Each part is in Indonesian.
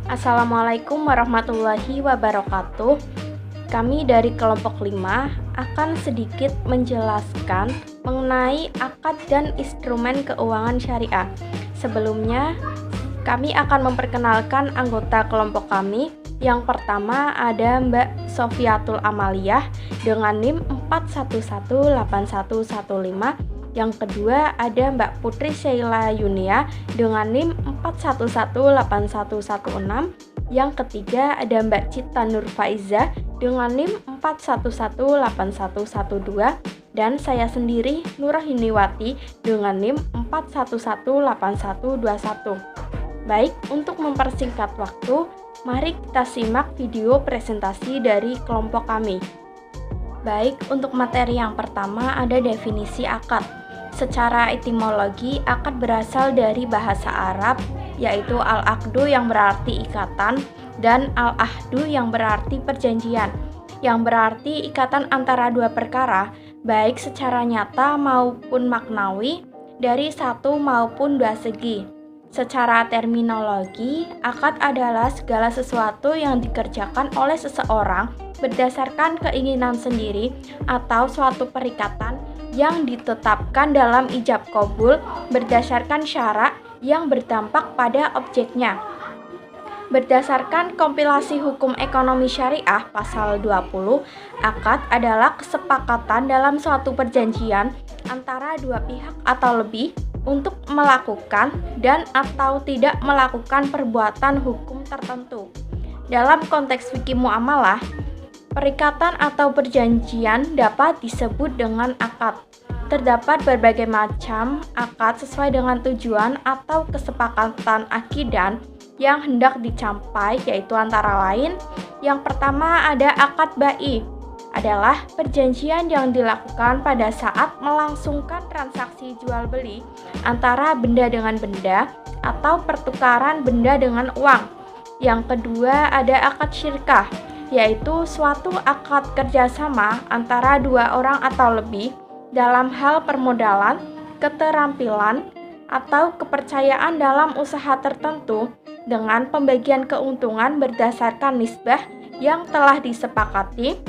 Assalamualaikum warahmatullahi wabarakatuh. Kami dari kelompok 5 akan sedikit menjelaskan mengenai akad dan instrumen keuangan syariah. Sebelumnya, kami akan memperkenalkan anggota kelompok kami. Yang pertama ada Mbak Sofiatul Amaliyah dengan NIM 4118115. Yang kedua ada Mbak Putri Sheila Yunia dengan NIM 4118116. Yang ketiga ada Mbak Cita Nur Faiza dengan NIM 4118112. Dan saya sendiri Nurahiniwati dengan NIM 4118121. Baik, untuk mempersingkat waktu, mari kita simak video presentasi dari kelompok kami. Baik, untuk materi yang pertama ada definisi akad. Secara etimologi, akad berasal dari bahasa Arab, yaitu al-aqdu yang berarti ikatan dan al-ahdu yang berarti perjanjian, yang berarti ikatan antara dua perkara, baik secara nyata maupun maknawi, dari satu maupun dua segi. Secara terminologi, akad adalah segala sesuatu yang dikerjakan oleh seseorang berdasarkan keinginan sendiri atau suatu perikatan yang ditetapkan dalam ijab qabul berdasarkan syarak yang berdampak pada objeknya. Berdasarkan kompilasi hukum ekonomi syariah pasal 20, akad adalah kesepakatan dalam suatu perjanjian antara dua pihak atau lebih untuk melakukan dan atau tidak melakukan perbuatan hukum tertentu. Dalam konteks fikih muamalah, perikatan atau perjanjian dapat disebut dengan akad. Terdapat berbagai macam akad sesuai dengan tujuan atau kesepakatan akidan yang hendak dicapai, yaitu antara lain yang pertama ada akad bai, adalah perjanjian yang dilakukan pada saat melangsungkan transaksi jual beli antara benda dengan benda atau pertukaran benda dengan uang. Yang kedua ada akad syirkah, yaitu suatu akad kerjasama antara dua orang atau lebih dalam hal permodalan, keterampilan, atau kepercayaan dalam usaha tertentu dengan pembagian keuntungan berdasarkan nisbah yang telah disepakati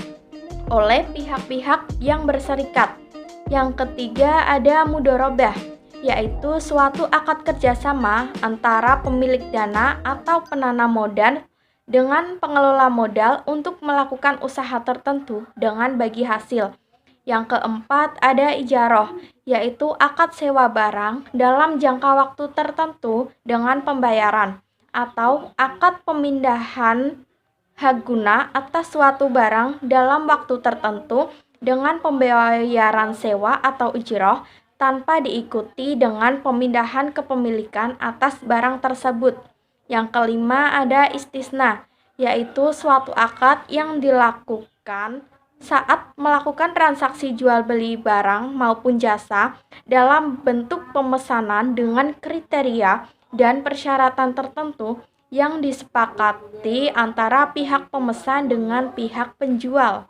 oleh pihak-pihak yang berserikat. Yang ketiga ada mudharabah, yaitu suatu akad kerjasama antara pemilik dana atau penanam modal dengan pengelola modal untuk melakukan usaha tertentu dengan bagi hasil. Yang keempat ada ijarah, yaitu akad sewa barang dalam jangka waktu tertentu dengan pembayaran, atau akad pemindahan hak guna atas suatu barang dalam waktu tertentu dengan pembayaran sewa atau ijrah tanpa diikuti dengan pemindahan kepemilikan atas barang tersebut. Yang kelima ada istisna, yaitu suatu akad yang dilakukan saat melakukan transaksi jual beli barang maupun jasa dalam bentuk pemesanan dengan kriteria dan persyaratan tertentu yang disepakati antara pihak pemesan dengan pihak penjual.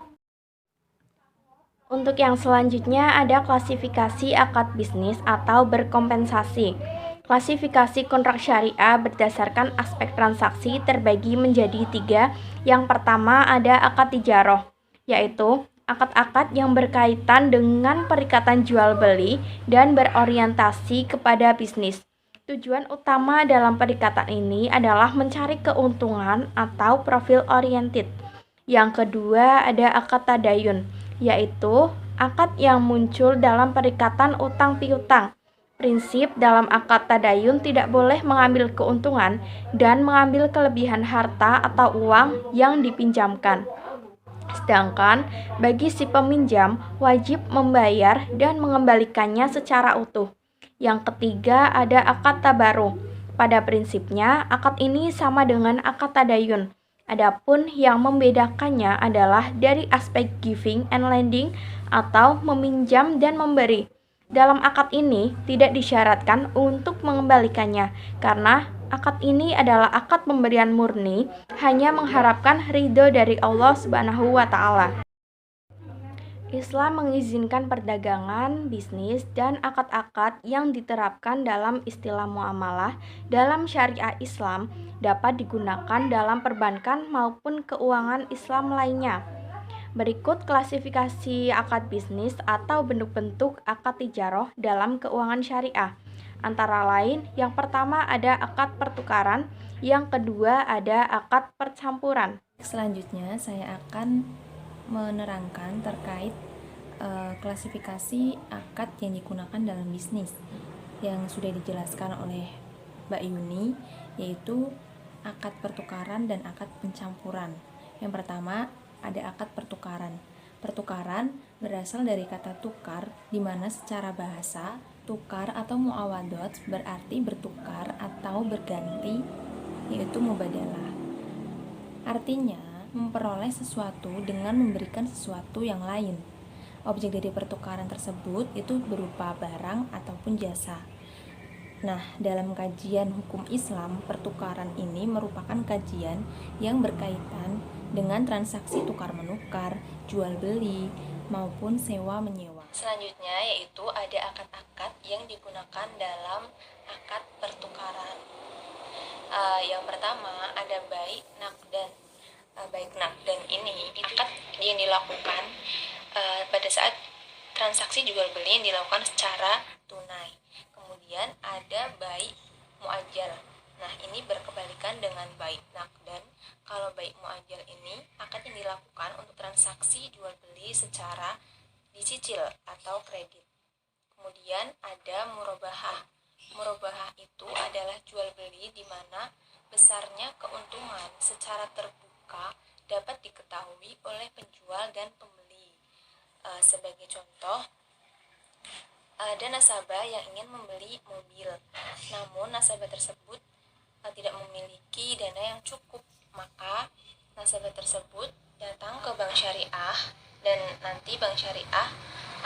Untuk yang selanjutnya ada klasifikasi akad bisnis atau berkompensasi. Klasifikasi kontrak syariah berdasarkan aspek transaksi terbagi menjadi 3. Yang pertama ada akad tijarah, yaitu akad-akad yang berkaitan dengan perikatan jual beli dan berorientasi kepada bisnis. Tujuan utama dalam perikatan ini adalah mencari keuntungan atau profil oriented. Yang kedua ada akad tadayun, yaitu akad yang muncul dalam perikatan utang piutang. Prinsip dalam akad tadayun tidak boleh mengambil keuntungan dan mengambil kelebihan harta atau uang yang dipinjamkan. Sedangkan bagi si peminjam wajib membayar dan mengembalikannya secara utuh. Yang ketiga ada akad tabaruh. Pada prinsipnya akad ini sama dengan akad tadayun. Adapun yang membedakannya adalah dari aspek giving and lending atau meminjam dan memberi. Dalam akad ini tidak disyaratkan untuk mengembalikannya karena akad ini adalah akad pemberian murni, hanya mengharapkan ridho dari Allah Subhanahu wa Ta'ala. Islam mengizinkan perdagangan, bisnis, dan akad-akad yang diterapkan dalam istilah muamalah dalam syariah Islam dapat digunakan dalam perbankan maupun keuangan Islam lainnya. Berikut klasifikasi akad bisnis atau bentuk-bentuk akad tijaroh dalam keuangan syariah. Antara lain, yang pertama ada akad pertukaran, yang kedua ada akad percampuran. Selanjutnya saya akan menerangkan terkait klasifikasi akad yang digunakan dalam bisnis yang sudah dijelaskan oleh Mbak Yuni, yaitu akad pertukaran dan akad pencampuran. Yang pertama ada akad pertukaran. Pertukaran berasal dari kata tukar, di mana secara bahasa tukar atau muawadot berarti bertukar atau berganti, yaitu mubadalah. Artinya memperoleh sesuatu dengan memberikan sesuatu yang lain. Objek dari pertukaran tersebut itu berupa barang ataupun jasa. Nah, dalam kajian hukum Islam, pertukaran ini merupakan kajian yang berkaitan dengan transaksi tukar-menukar, jual-beli, maupun sewa-menyewa. Selanjutnya yaitu ada akad-akad yang digunakan dalam akad pertukaran. Yang pertama ada baik nakdan. Baik nakdan ini akad yang dilakukan pada saat transaksi jual beli yang dilakukan secara tunai. Kemudian ada baik muajjal. Nah, ini berkebalikan dengan baik nakdan. Kalau baik muajjal ini akad yang dilakukan untuk transaksi jual beli secara dicicil atau kredit. Kemudian ada murabahah. Murabahah itu adalah jual beli di mana besarnya keuntungan secara terbuka dapat diketahui oleh penjual dan pembeli. Sebagai contoh, ada nasabah yang ingin membeli mobil, namun nasabah tersebut tidak memiliki dana yang cukup, maka nasabah tersebut datang ke bank syariah dan nanti bank syariah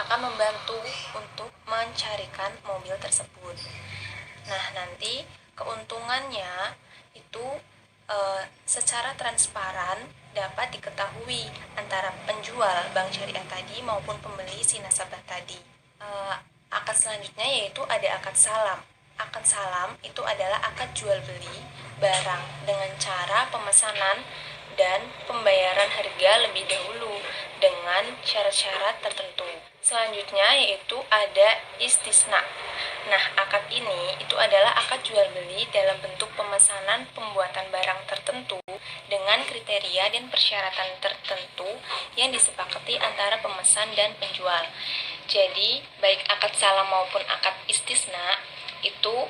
akan membantu untuk mencarikan mobil tersebut. Nah, nanti keuntungannya itu secara transparan dapat diketahui antara penjual bank syariah tadi maupun pembeli si nasabah tadi. Akad selanjutnya yaitu ada akad salam. Akad salam itu adalah akad jual beli barang dengan cara pemesanan dan pembayaran harga lebih dahulu dengan syarat-syarat tertentu. Selanjutnya yaitu ada istisna. Nah, akad ini itu adalah akad jual beli dalam bentuk pemesanan pembuatan barang tertentu dengan kriteria dan persyaratan tertentu yang disepakati antara pemesan dan penjual. Jadi, baik akad salam maupun akad istisna itu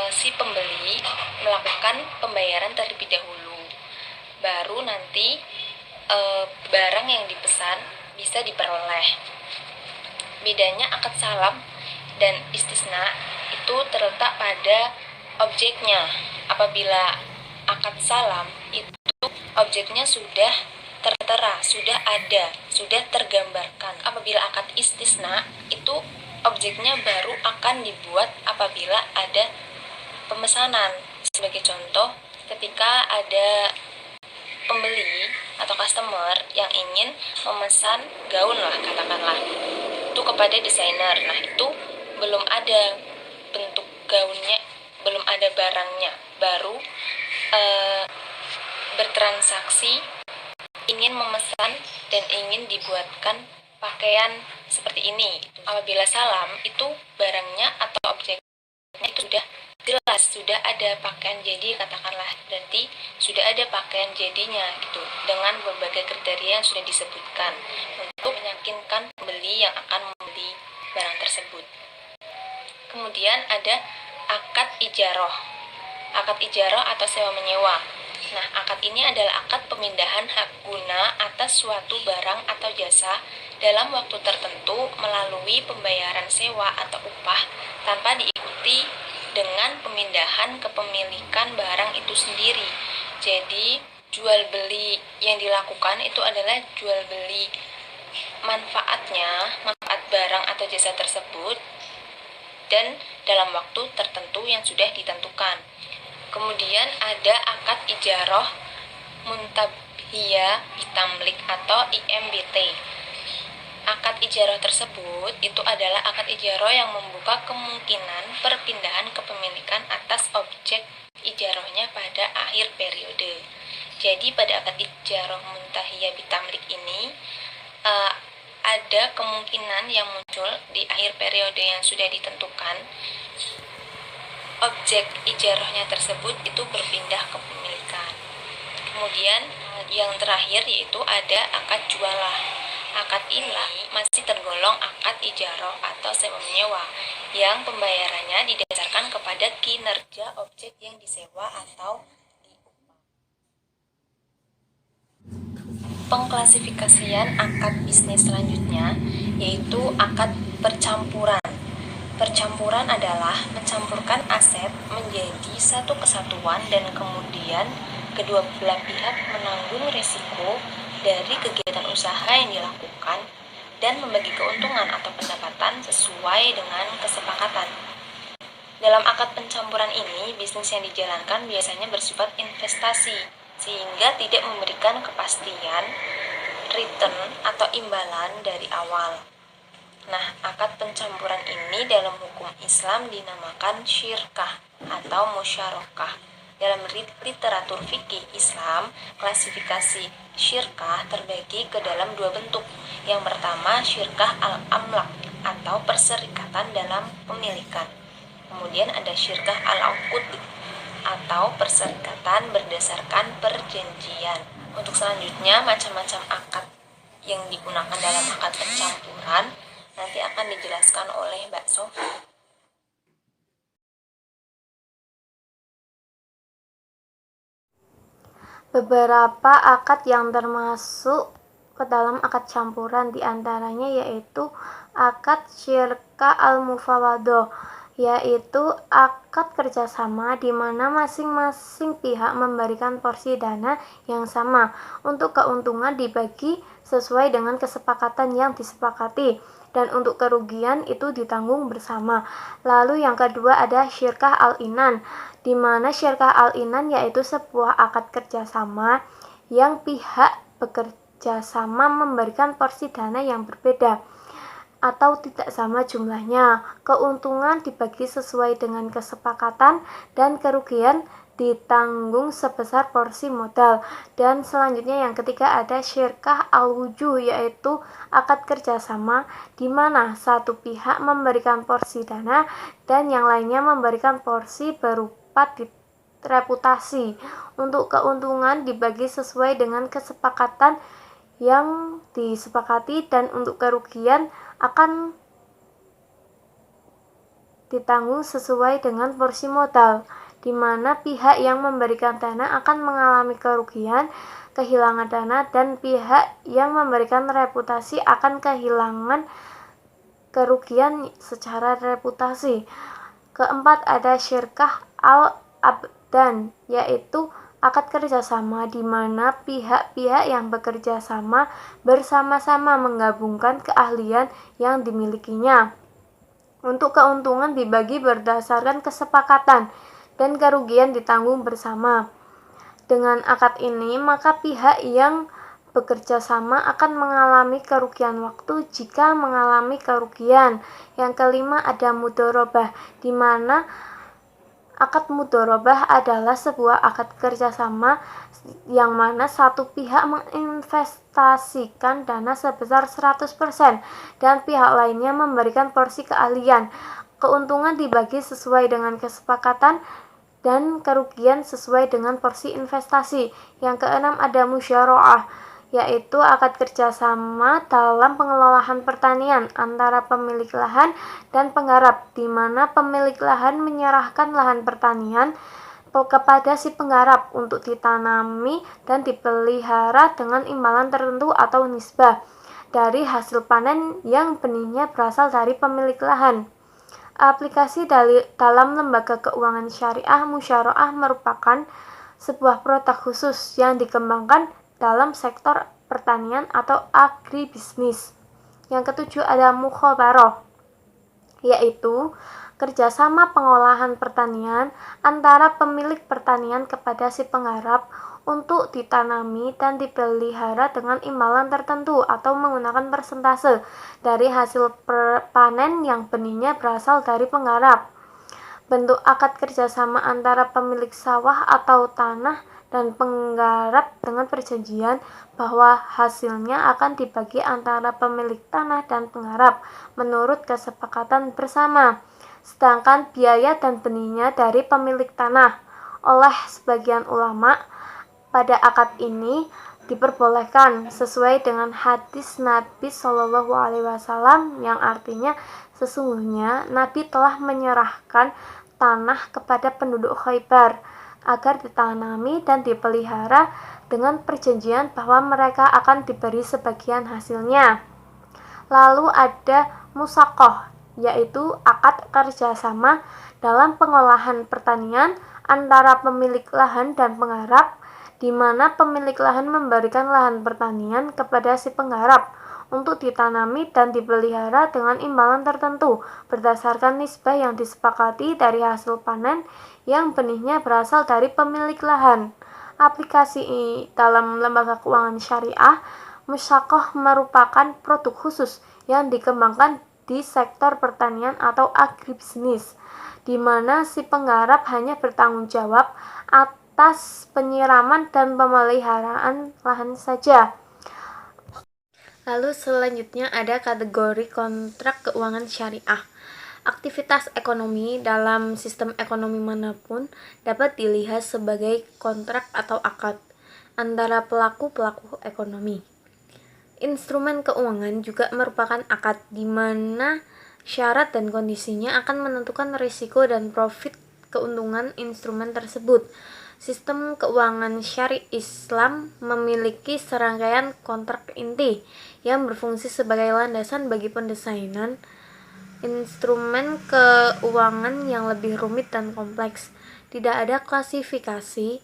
si pembeli melakukan pembayaran terlebih dahulu. Baru nanti barang yang dipesan bisa diperoleh. Bedanya akad salam dan istisna itu terletak pada objeknya. Apabila akad salam itu objeknya sudah tertera, sudah ada, sudah tergambarkan. Apabila akad istisna itu objeknya baru akan dibuat apabila ada pemesanan. Sebagai contoh, ketika ada pembeli atau customer yang ingin memesan gaun lah katakanlah itu kepada desainer. Nah, itu belum ada bentuk gaunnya, belum ada barangnya, baru bertransaksi ingin memesan dan ingin dibuatkan pakaian seperti ini. Apabila salam itu barangnya atau objeknya itu sudah jelas, sudah ada pakaian jadi katakanlah, berarti sudah ada pakaian jadinya gitu dengan berbagai kriteria yang sudah disebutkan untuk meyakinkan pembeli yang akan membeli barang tersebut. Kemudian ada akad ijaroh. Akad ijaroh atau sewa menyewa. Nah, akad ini adalah akad pemindahan hak guna atas suatu barang atau jasa dalam waktu tertentu melalui pembayaran sewa atau upah tanpa diikuti dengan pemindahan kepemilikan barang itu sendiri. Jadi, jual beli yang dilakukan itu adalah jual beli manfaatnya, manfaat barang atau jasa tersebut dan dalam waktu tertentu yang sudah ditentukan. Kemudian ada akad ijaroh muntabhiyah bitamlik atau IMBT. Akad ijarah tersebut itu adalah akad ijarah yang membuka kemungkinan perpindahan kepemilikan atas objek ijarahnya pada akhir periode. Jadi pada akad ijarah muntahiyah bitamlik ini ada kemungkinan yang muncul di akhir periode yang sudah ditentukan, objek ijarahnya tersebut itu berpindah kepemilikan. Kemudian yang terakhir yaitu ada akad jualah. Akad ini masih tergolong akad ijarah atau sewa menyewa yang pembayarannya didasarkan kepada kinerja objek yang disewa atau diupah. Pengklasifikasian akad bisnis selanjutnya yaitu akad percampuran. Percampuran adalah mencampurkan aset menjadi satu kesatuan dan kemudian kedua belah pihak menanggung risiko dari kegiatan usaha yang dilakukan dan membagi keuntungan atau pendapatan sesuai dengan kesepakatan. Dalam akad pencampuran ini, bisnis yang dijalankan biasanya bersifat investasi, sehingga tidak memberikan kepastian return atau imbalan dari awal. Nah, akad pencampuran ini dalam hukum Islam dinamakan syirkah atau musyarakah. Dalam literatur fikih Islam, klasifikasi syirkah terbagi ke dalam dua bentuk. Yang pertama, syirkah al-amlak atau perserikatan dalam pemilikan. Kemudian ada syirkah al-uqud atau perserikatan berdasarkan perjanjian. Untuk selanjutnya, macam-macam akad yang digunakan dalam akad pencampuran nanti akan dijelaskan oleh Mbak Sofi. Beberapa akad yang termasuk ke dalam akad campuran diantaranya yaitu akad syirkah al-mufawadoh, yaitu akad kerjasama di mana masing-masing pihak memberikan porsi dana yang sama untuk keuntungan dibagi sesuai dengan kesepakatan yang disepakati dan untuk kerugian itu ditanggung bersama. Lalu yang kedua ada syirkah al-inan, di mana syirkah al-inan yaitu sebuah akad kerjasama yang pihak bekerja sama memberikan porsi dana yang berbeda atau tidak sama jumlahnya. Keuntungan dibagi sesuai dengan kesepakatan dan kerugian ditanggung sebesar porsi modal. Dan selanjutnya yang ketiga ada syirkah al-wujuh, yaitu akad kerjasama di mana satu pihak memberikan porsi dana dan yang lainnya memberikan porsi berupa reputasi. Untuk keuntungan dibagi sesuai dengan kesepakatan yang disepakati dan untuk kerugian akan ditanggung sesuai dengan porsi modal, di mana pihak yang memberikan dana akan mengalami kerugian, kehilangan dana, dan pihak yang memberikan reputasi akan kehilangan kerugian secara reputasi. Keempat ada syirkah al-abdan, yaitu akad kerjasama di mana pihak-pihak yang bekerja sama bersama-sama menggabungkan keahlian yang dimilikinya. Untuk keuntungan dibagi berdasarkan kesepakatan dan kerugian ditanggung bersama. Dengan akad ini, maka pihak yang bekerja sama akan mengalami kerugian waktu jika mengalami kerugian. Yang kelima ada mudharabah, di mana akad mudharabah adalah sebuah akad kerjasama yang mana satu pihak menginvestasikan dana sebesar 100% dan pihak lainnya memberikan porsi keahlian. Keuntungan dibagi sesuai dengan kesepakatan dan kerugian sesuai dengan porsi investasi. Yang keenam ada musyara'ah, yaitu akad kerjasama dalam pengelolaan pertanian antara pemilik lahan dan penggarap, di mana pemilik lahan menyerahkan lahan pertanian kepada si penggarap untuk ditanami dan dipelihara dengan imbalan tertentu atau nisbah dari hasil panen yang benihnya berasal dari pemilik lahan. Aplikasi dalam lembaga keuangan syariah, musyara'ah merupakan sebuah produk khusus yang dikembangkan dalam sektor pertanian atau agribisnis. Yang ketujuh ada mukhabarah, yaitu kerjasama pengolahan pertanian antara pemilik pertanian kepada si penggarap untuk ditanami dan dipelihara dengan imbalan tertentu atau menggunakan persentase dari hasil panen yang benihnya berasal dari penggarap. Bentuk akad kerjasama antara pemilik sawah atau tanah dan penggarap dengan perjanjian bahwa hasilnya akan dibagi antara pemilik tanah dan penggarap menurut kesepakatan bersama, sedangkan biaya dan benihnya dari pemilik tanah. Oleh sebagian ulama, pada akad ini diperbolehkan sesuai dengan hadis Nabi Shallallahu Alaihi Wasallam yang artinya sesungguhnya Nabi telah menyerahkan tanah kepada penduduk Khaybar agar ditanami dan dipelihara dengan perjanjian bahwa mereka akan diberi sebagian hasilnya. Lalu ada musaqah, yaitu akad kerjasama dalam pengolahan pertanian antara pemilik lahan dan penggarap, di mana pemilik lahan memberikan lahan pertanian kepada si penggarap untuk ditanami dan dipelihara dengan imbalan tertentu berdasarkan nisbah yang disepakati dari hasil panen yang benihnya berasal dari pemilik lahan. Aplikasi dalam lembaga keuangan syariah, musaqah merupakan produk khusus yang dikembangkan di sektor pertanian atau agribisnis, di mana si penggarap hanya bertanggung jawab atas penyiraman dan pemeliharaan lahan saja. Lalu selanjutnya ada kategori kontrak keuangan syariah. Aktivitas ekonomi dalam sistem ekonomi manapun dapat dilihat sebagai kontrak atau akad antara pelaku-pelaku ekonomi. Instrumen keuangan juga merupakan akad di mana syarat dan kondisinya akan menentukan risiko dan profit keuntungan instrumen tersebut. Sistem keuangan syari Islam memiliki serangkaian kontrak inti yang berfungsi sebagai landasan bagi pendesainan instrumen keuangan yang lebih rumit dan kompleks. Tidak ada klasifikasi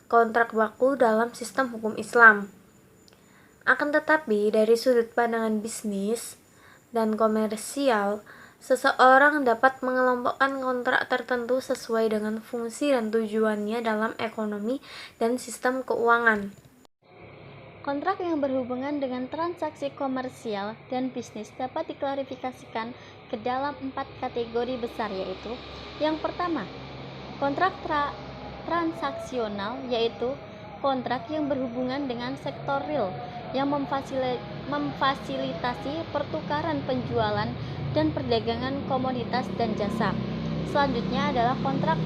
kontrak baku dalam sistem hukum Islam. Akan tetapi, dari sudut pandangan bisnis dan komersial, seseorang dapat mengelompokkan kontrak tertentu sesuai dengan fungsi dan tujuannya dalam ekonomi dan sistem keuangan. Kontrak yang berhubungan dengan transaksi komersial dan bisnis dapat diklarifikasikan ke dalam 4 kategori besar, yaitu yang pertama, kontrak transaksional, yaitu kontrak yang berhubungan dengan sektor real yang memfasilitasi pertukaran penjualan dan perdagangan komoditas dan jasa. Selanjutnya adalah kontrak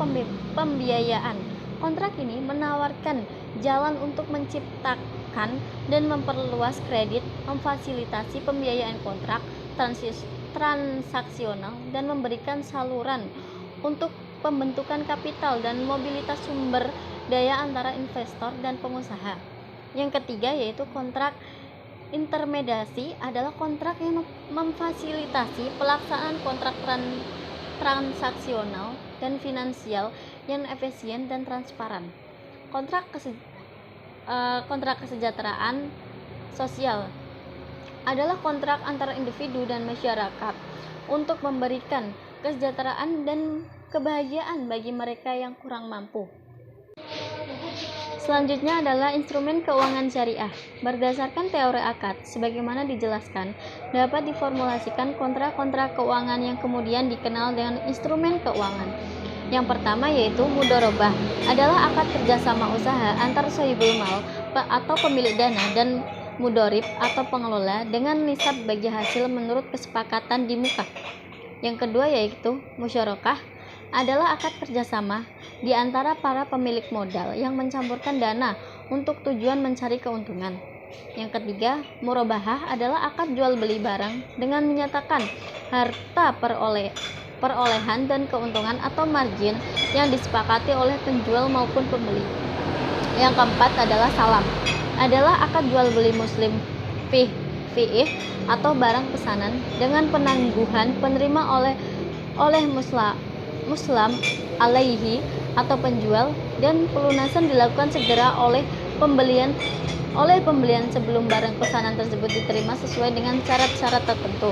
pembiayaan. Kontrak ini menawarkan jalan untuk menciptakan dan memperluas kredit, memfasilitasi pembiayaan kontrak transaksional, dan memberikan saluran untuk pembentukan kapital dan mobilitas sumber daya antara investor dan pengusaha. Yang ketiga yaitu kontrak intermediasi, adalah kontrak yang memfasilitasi pelaksanaan kontrak transaksional dan finansial yang efisien dan transparan. Kontrak kesejahteraan sosial adalah kontrak antara individu dan masyarakat untuk memberikan kesejahteraan dan kebahagiaan bagi mereka yang kurang mampu. Selanjutnya adalah instrumen keuangan syariah. Berdasarkan teori akad, sebagaimana dijelaskan, dapat diformulasikan kontrak-kontrak keuangan yang kemudian dikenal dengan instrumen keuangan. Yang pertama yaitu mudharabah, adalah akad kerjasama usaha antar sahibul mal atau pemilik dana dan mudharib atau pengelola dengan nisab bagi hasil menurut kesepakatan di muka. Yang kedua yaitu musyarakah, adalah akad kerjasama di antara para pemilik modal yang mencampurkan dana untuk tujuan mencari keuntungan. Yang ketiga, murabahah, adalah akad jual beli barang dengan menyatakan harta perolehan dan keuntungan atau margin yang disepakati oleh penjual maupun pembeli. Yang keempat adalah salam, adalah akad jual beli muslim fi'ih atau barang pesanan dengan penangguhan penerima oleh muslim alaihi atau penjual, dan pelunasan dilakukan segera oleh pembelian sebelum barang pesanan tersebut diterima sesuai dengan syarat-syarat tertentu.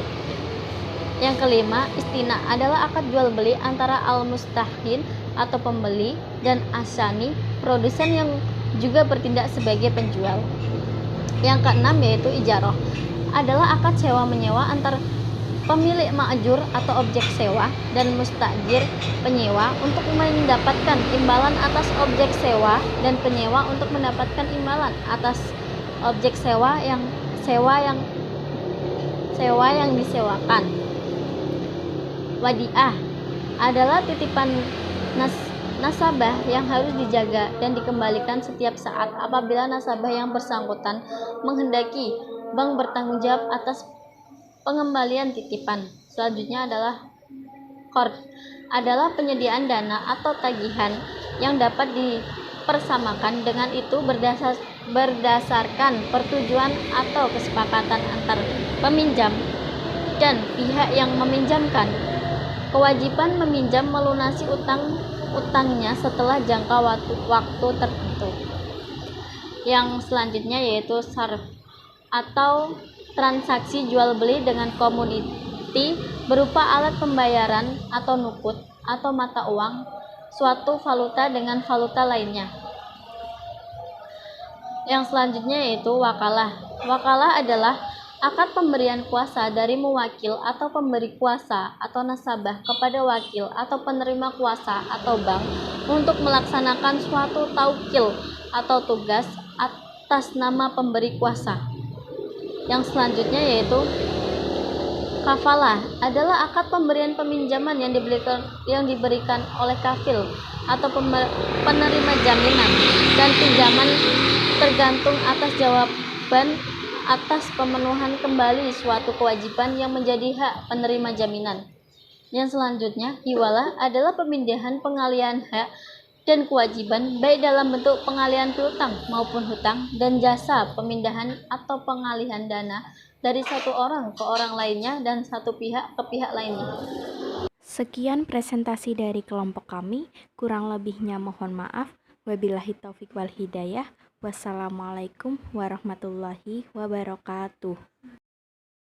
Yang kelima, istina adalah akad jual beli antara al-mustahkin atau pembeli dan asani, produsen yang juga bertindak sebagai penjual. Yang keenam yaitu ijarah, adalah akad sewa menyewa antar pemilik ma'jur atau objek sewa dan mustajir penyewa untuk mendapatkan imbalan atas objek sewa dan penyewa untuk mendapatkan imbalan atas objek sewa yang disewakan. Wadiah adalah titipan nasabah yang harus dijaga dan dikembalikan setiap saat apabila nasabah yang bersangkutan menghendaki bank bertanggung jawab atas pengembalian titipan. Selanjutnya adalah qard, adalah penyediaan dana atau tagihan yang dapat dipersamakan dengan itu berdasarkan persetujuan atau kesepakatan antar peminjam dan pihak yang meminjamkan. Kewajiban meminjam melunasi utangnya setelah jangka waktu tertentu. Yang selanjutnya yaitu sarf, atau transaksi jual beli dengan komoditi berupa alat pembayaran atau nukut atau mata uang suatu valuta dengan valuta lainnya. Yang selanjutnya yaitu wakalah. Wakalah adalah akad pemberian kuasa dari mewakil atau pemberi kuasa atau nasabah kepada wakil atau penerima kuasa atau bank untuk melaksanakan suatu taukil atau tugas atas nama pemberi kuasa. Yang selanjutnya yaitu kafalah, adalah akad pemberian peminjaman yang diberikan oleh kafil atau penerima jaminan dan pinjaman tergantung atas jawaban atas pemenuhan kembali suatu kewajiban yang menjadi hak penerima jaminan. Yang selanjutnya, hiwalah adalah pemindahan pengalihan hak dan kewajiban baik dalam bentuk pengalihan piutang maupun hutang dan jasa pemindahan atau pengalihan dana dari satu orang ke orang lainnya dan satu pihak ke pihak lainnya. Sekian presentasi dari kelompok kami, kurang lebihnya mohon maaf. Wabillahi taufik wal hidayah. Wassalamualaikum warahmatullahi wabarakatuh.